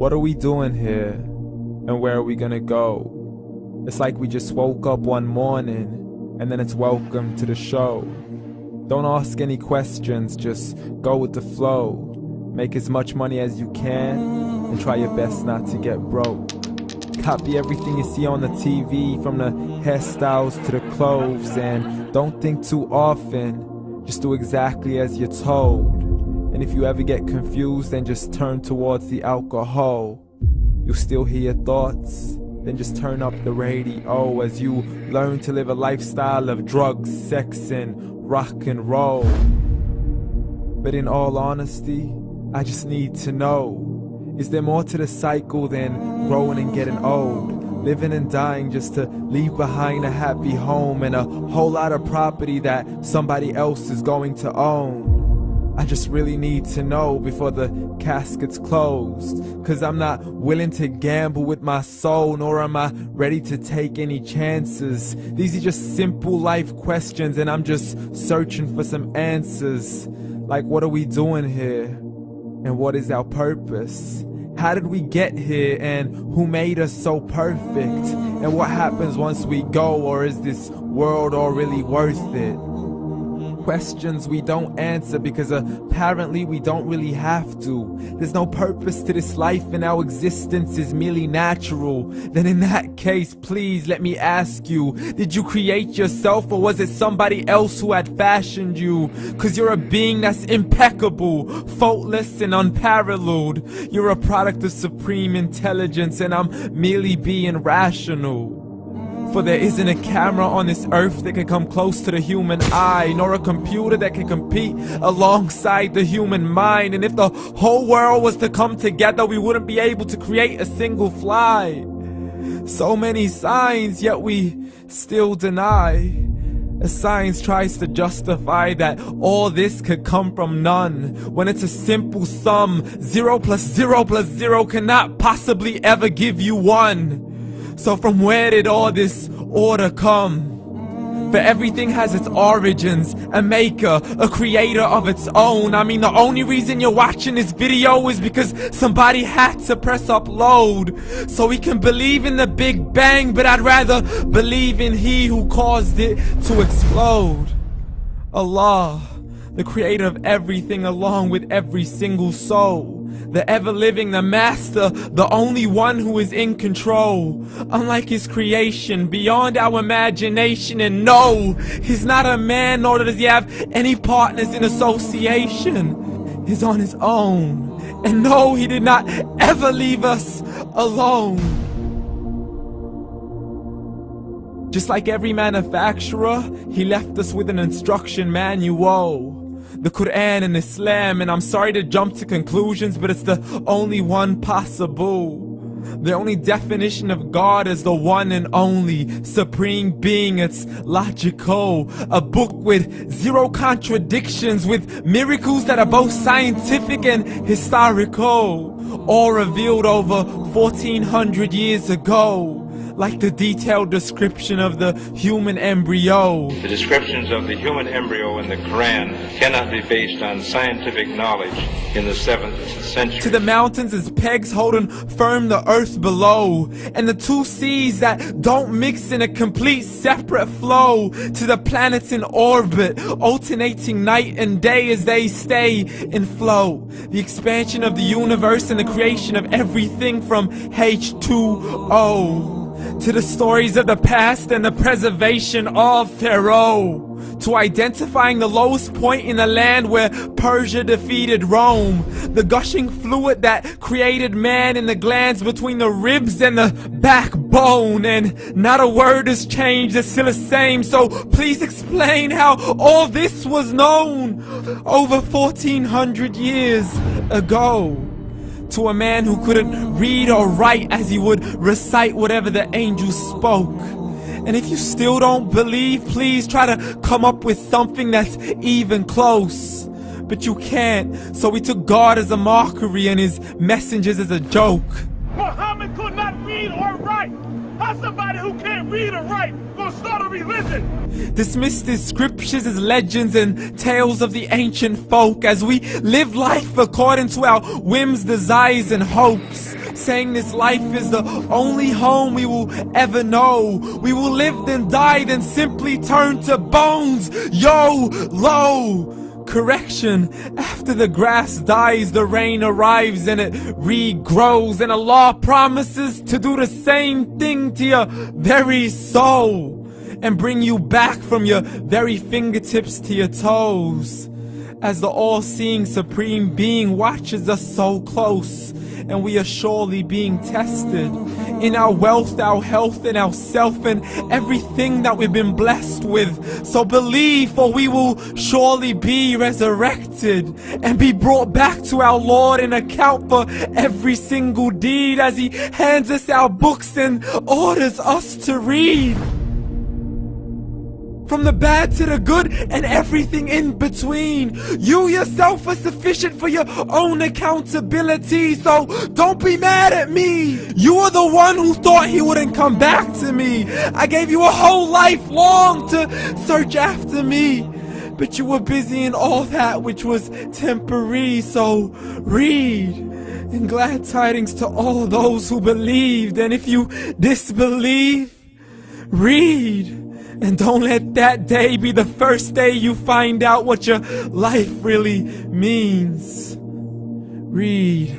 What are we doing here? And where are we gonna go? It's like we just woke up one morning and then it's welcome to the show. Don't ask any questions, just go with the flow. Make as much money as you can and try your best not to get broke. Copy everything you see on the TV, from the hairstyles to the clothes, and don't think too often, just do exactly as you're told. And if you ever get confused, then just turn towards the alcohol. You'll still hear your thoughts, then just turn up the radio as you learn to live a lifestyle of drugs, sex, and rock and roll. But in all honesty, I just need to know, is there more to the cycle than growing and getting old? Living and dying just to leave behind a happy home and a whole lot of property that somebody else is going to own. I just really need to know before the casket's closed, 'cause I'm not willing to gamble with my soul, nor am I ready to take any chances. These are just simple life questions and I'm just searching for some answers. Like, what are we doing here? And what is our purpose? How did we get here, and who made us so perfect? And what happens once we go, or is this world all really worth it? Questions we don't answer because apparently we don't really have to. There's no purpose to this life and our existence is merely natural. Then in that case, please let me ask you, did you create yourself, or was it somebody else who had fashioned you? 'Cause you're a being that's impeccable, faultless and unparalleled. You're a product of supreme intelligence and I'm merely being rational. For there isn't a camera on this earth that can come close to the human eye, nor a computer that can compete alongside the human mind. And if the whole world was to come together, we wouldn't be able to create a single fly. So many signs, yet we still deny. As science tries to justify that all this could come from none, when it's a simple sum. 0 plus 0 plus 0 cannot possibly ever give you 1. So from where did all this order come? For everything has its origins, a maker, a creator of its own. I mean, the only reason you're watching this video is because somebody had to press upload. So we can believe in the Big Bang, but I'd rather believe in He who caused it to explode. Allah, the creator of everything along with every single soul. The ever-living, the master, the only one who is in control. Unlike his creation, beyond our imagination. And no, he's not a man, nor does he have any partners in association. He's on his own. And no, he did not ever leave us alone. Just like every manufacturer, he left us with an instruction manual. The Quran and Islam, and I'm sorry to jump to conclusions, but it's the only one possible. The only definition of God is the one and only supreme being. It's logical, a book with 0 contradictions, with miracles that are both scientific and historical, all revealed over 1400 years ago. Like the detailed description of the human embryo. The descriptions of the human embryo in the Quran cannot be based on scientific knowledge in the 7th century. To the mountains as pegs holding firm the earth below, and the 2 seas that don't mix in a complete separate flow. To the planets in orbit, alternating night and day as they stay in flow. The expansion of the universe and the creation of everything from H2O. To the stories of the past and the preservation of Pharaoh. To identifying the lowest point in the land where Persia defeated Rome. The gushing fluid that created man in the glands between the ribs and the backbone. And not a word has changed, it's still the same. So please explain how all this was known over 1400 years ago. To a man who couldn't read or write, as he would recite whatever the angels spoke. And if you still don't believe, please try to come up with something that's even close. But you can't, so we took God as a mockery and his messengers as a joke. Muhammad could not read or write. How's somebody who can't read or write gonna start a religion? Dismiss his scriptures as legends and tales of the ancient folk, as we live life according to our whims, desires, and hopes. saying this life is the only home we will ever know. We will live then die, then simply turn to bones. YOLO! Correction, after the grass dies, the rain arrives and it regrows, and Allah promises to do the same thing to your very soul and bring you back from your very fingertips to your toes, as the all-seeing supreme being watches us so close, and we are surely being tested in our wealth, our health, and our self, and everything that we've been blessed with. So believe, for we will surely be resurrected and be brought back to our Lord and account for every single deed, as He hands us our books and orders us to read. From the bad to the good and everything in between. You yourself are sufficient for your own accountability, so don't be mad at me. You are the one who thought He wouldn't come back to me. I gave you a whole life long to search after me, but you were busy in all that which was temporary. So read, and glad tidings to all those who believed. And if you disbelieve, read. And don't let that day be the first day you find out what your life really means. Read.